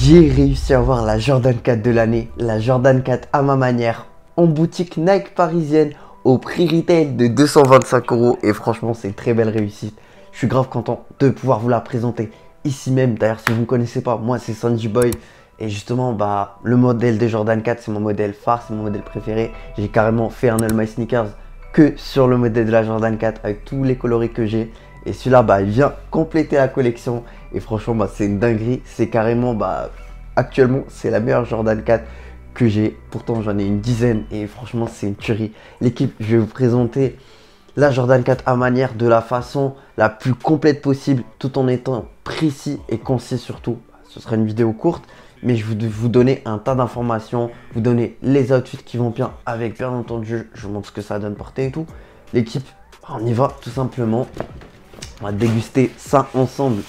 J'ai réussi à avoir la Jordan 4 de l'année, la Jordan 4 à ma manière, en boutique Nike parisienne, au prix retail de 225 € et franchement c'est une très belle réussite. Je suis grave content de pouvoir vous la présenter ici même. D'ailleurs si vous ne me connaissez pas, moi c'est Sanji Boy et justement le modèle de Jordan 4 c'est mon modèle phare, c'est mon modèle préféré. J'ai carrément fait un All My Sneakers que sur le modèle de la Jordan 4 avec tous les coloris que j'ai. Et celui-là, il vient compléter la collection. Et franchement, c'est une dinguerie. C'est carrément, actuellement, c'est la meilleure Jordan 4 que j'ai. Pourtant, j'en ai une dizaine. Et franchement, c'est une tuerie. L'équipe, je vais vous présenter la Jordan 4 à manière de la façon la plus complète possible. Tout en étant précis et concis surtout. Ce sera une vidéo courte. Mais je vais vous donner un tas d'informations. Vous donner les outfits qui vont bien avec, bien entendu. Je vous montre ce que ça donne porter et tout. L'équipe, on y va tout simplement. On va déguster ça ensemble,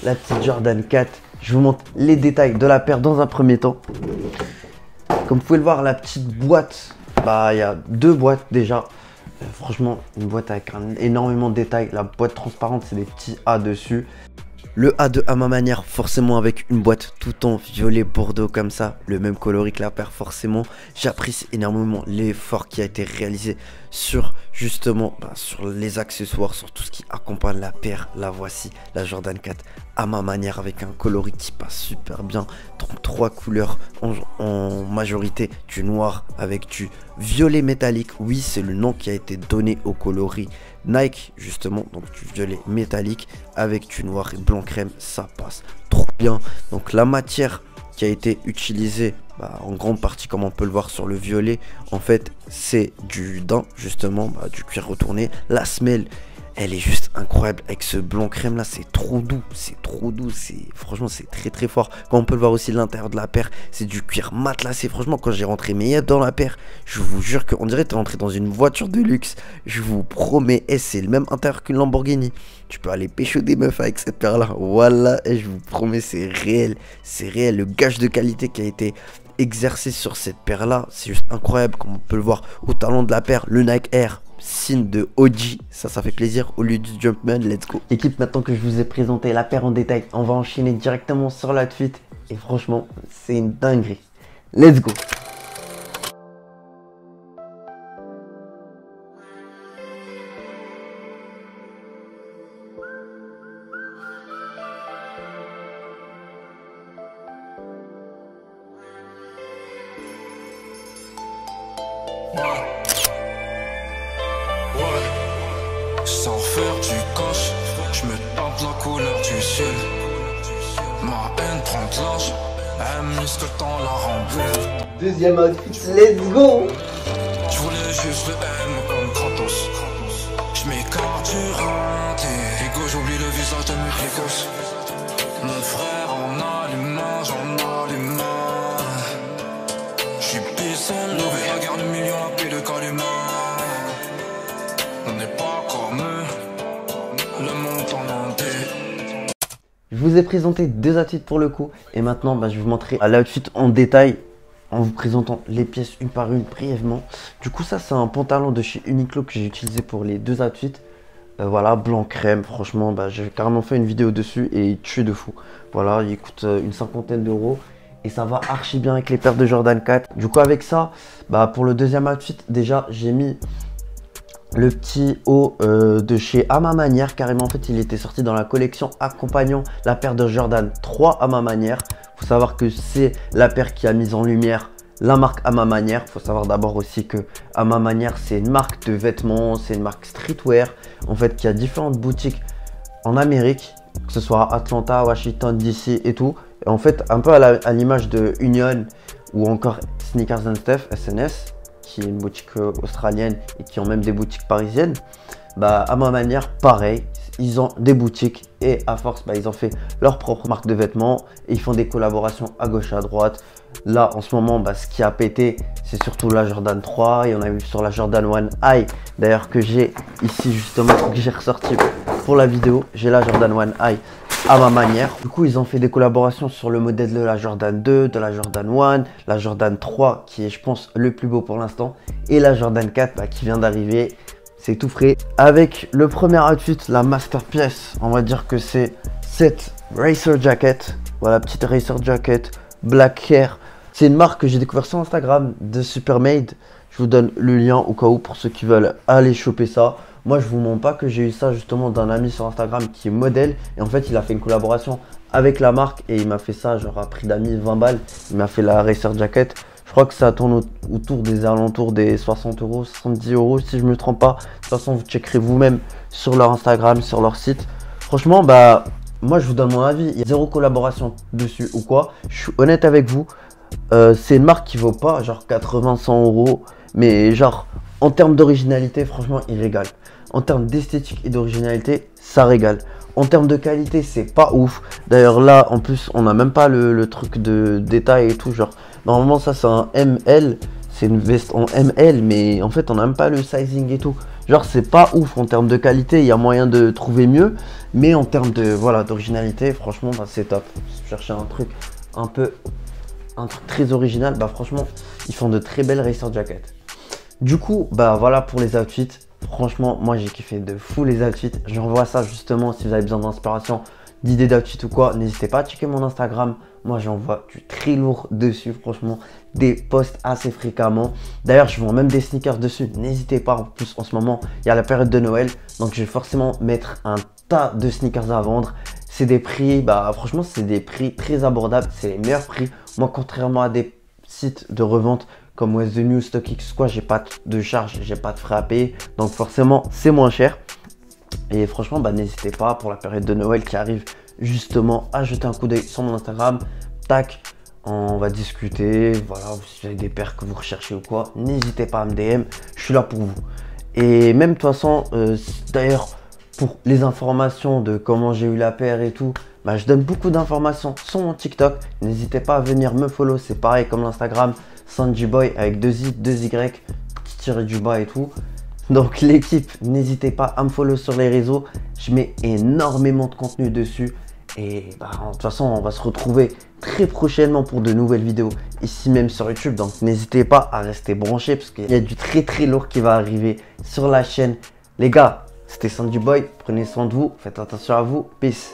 la petite Jordan 4. Je vous montre les détails de la paire dans un premier temps. Comme vous pouvez le voir, la petite boîte, il y a deux boîtes déjà. Franchement, une boîte avec énormément de détails. La boîte transparente, c'est des petits A dessus. Le A de à ma manière, forcément avec une boîte tout en violet bordeaux comme ça, le même coloris que la paire forcément. J'apprécie énormément l'effort qui a été réalisé sur justement sur les accessoires, sur tout ce qui accompagne la paire. La voici, la Jordan 4 à ma manière avec un coloris qui passe super bien. Donc trois couleurs en majorité, du noir avec du violet métallique. Oui, c'est le nom qui a été donné au coloris Nike justement, donc du violet métallique avec du noir et blanc crème, ça passe trop bien. Donc la matière qui a été utilisée en grande partie, comme on peut le voir sur le violet, en fait c'est du daim justement, du cuir retourné. La semelle, elle est juste incroyable avec ce blanc crème là, c'est trop doux, franchement c'est très très fort. Quand on peut le voir aussi l'intérieur de la paire, c'est du cuir matelassé. Franchement quand j'ai rentré mes yeux dans la paire, je vous jure qu'on dirait que t'es rentré dans une voiture de luxe. Je vous promets, et c'est le même intérieur qu'une Lamborghini. Tu peux aller pécho des meufs avec cette paire là, voilà, et je vous promets c'est réel, le gage de qualité qui a été exercé sur cette paire là, c'est juste incroyable. Comme on peut le voir au talon de la paire, le Nike Air, signe de OG, ça fait plaisir au lieu du Jumpman. Let's go. Équipe, maintenant que je vous ai présenté la paire en détail, on va enchaîner directement sur l'outfit et franchement c'est une dinguerie. Let's go. Sans faire du cash, je me tente la couleur du ciel. Ma haine prend de l'âge, elle mise que le temps la remplit. Deuxième outfit, let's go. Je voulais juste le M comme Kratos. Je m'écarte du renté. Ego, j'oublie le visage de mes précoces. Mon frère en allumage, en allumage. J'suis pissé, levé, la guerre de millions, la paix de Kalima. On n'est pas comme eux, le monde en entier. Je vous ai présenté deux outfits pour le coup. Et maintenant, je vais vous montrer l'outfit en détail en vous présentant les pièces une par une brièvement. Du coup, ça, c'est un pantalon de chez Uniqlo que j'ai utilisé pour les deux outfits. Voilà, blanc crème. Franchement, j'ai carrément fait une vidéo dessus et il tue de fou. Voilà, il coûte une cinquantaine d'euros. Et ça va archi bien avec les paires de Jordan 4. Du coup, avec ça, pour le deuxième outfit, déjà, j'ai mis le petit haut de chez à ma manière. Carrément, en fait, il était sorti dans la collection accompagnant la paire de Jordan 3 à ma manière. Faut savoir que c'est la paire qui a mis en lumière la marque à ma manière. Faut savoir d'abord aussi que à ma manière, c'est une marque de vêtements, c'est une marque streetwear en fait qui a différentes boutiques en Amérique, que ce soit à Atlanta, Washington DC et tout. Et en fait, un peu à l'image de Union ou encore Sneakers and Stuff, SNS, qui est une boutique australienne et qui ont même des boutiques parisiennes. À ma manière, pareil, ils ont des boutiques et à force, ils ont fait leur propre marque de vêtements et ils font des collaborations à gauche et à droite. Là, en ce moment, ce qui a pété, c'est surtout la Jordan 3 et on a vu sur la Jordan 1 High, d'ailleurs que j'ai ici justement, que j'ai ressorti pour la vidéo. J'ai la Jordan 1 High à ma manière. Du coup, ils ont fait des collaborations sur le modèle de la Jordan 2, de la Jordan 1, la Jordan 3 qui est, je pense, le plus beau pour l'instant et la Jordan 4 qui vient d'arriver. C'est tout frais. Avec le premier outfit, la masterpiece, on va dire que c'est cette Racer Jacket. Voilà, petite racer jacket, black hair. C'est une marque que j'ai découvert sur Instagram de Supermade. Je vous donne le lien au cas où pour ceux qui veulent aller choper ça. Moi, je vous mens pas que j'ai eu ça justement d'un ami sur Instagram qui est modèle. Et en fait, il a fait une collaboration avec la marque et il m'a fait ça genre à prix d'amis 20 balles. Il m'a fait la racer jacket. Je crois que ça tourne autour des alentours des 60 euros, 70 euros si je me trompe pas. De toute façon, vous checkerez vous-même sur leur Instagram, sur leur site. Franchement, bah, moi je vous donne mon avis. Il y a zéro collaboration dessus ou quoi. Je suis honnête avec vous. C'est une marque qui vaut pas genre 80-100 euros. Mais genre, en termes d'originalité, franchement, il régale. En termes d'esthétique et d'originalité, ça régale. En termes de qualité, c'est pas ouf. D'ailleurs, là, en plus, on n'a même pas le truc de détail et tout. Genre, normalement, ça, c'est un ML. C'est une veste en ML, mais en fait, on n'a même pas le sizing et tout. Genre, c'est pas ouf en termes de qualité. Il y a moyen de trouver mieux. Mais en termes de, voilà, d'originalité, franchement, bah, c'est top. Si vous cherchez un truc très original, bah, franchement, ils font de très belles racer jackets. Du coup, bah, voilà pour les outfits. Franchement, moi j'ai kiffé de fou les outfits. J'envoie ça justement si vous avez besoin d'inspiration, d'idées d'outfits ou quoi. N'hésitez pas à checker mon Instagram. Moi j'envoie du très lourd dessus, franchement. Des posts assez fréquemment. D'ailleurs, je vends même des sneakers dessus. N'hésitez pas, en plus en ce moment, il y a la période de Noël. Donc je vais forcément mettre un tas de sneakers à vendre. C'est des prix, bah franchement c'est des prix très abordables. C'est les meilleurs prix. Moi, contrairement à des sites de revente comme West The New, StockX, quoi, j'ai pas de charge, j'ai pas de frais à payer, donc forcément c'est moins cher. Et franchement, bah, n'hésitez pas pour la période de Noël qui arrive justement à jeter un coup d'œil sur mon Instagram. Tac, on va discuter. Voilà, si vous avez des paires que vous recherchez ou quoi, n'hésitez pas à me DM, je suis là pour vous. Et même de toute façon, d'ailleurs, pour les informations de comment j'ai eu la paire et tout, bah, je donne beaucoup d'informations sur mon TikTok. N'hésitez pas à venir me follow, c'est pareil comme l'Instagram. Sanjiboy avec 2 i, 2 y, tiré du bas et tout. Donc l'équipe, n'hésitez pas à me follow sur les réseaux. Je mets énormément de contenu dessus. Et bah, de toute façon, on va se retrouver très prochainement pour de nouvelles vidéos ici même sur YouTube. Donc n'hésitez pas à rester branché parce qu'il y a du très lourd qui va arriver sur la chaîne. Les gars, c'était Sanjiboy. Prenez soin de vous, faites attention à vous. Peace.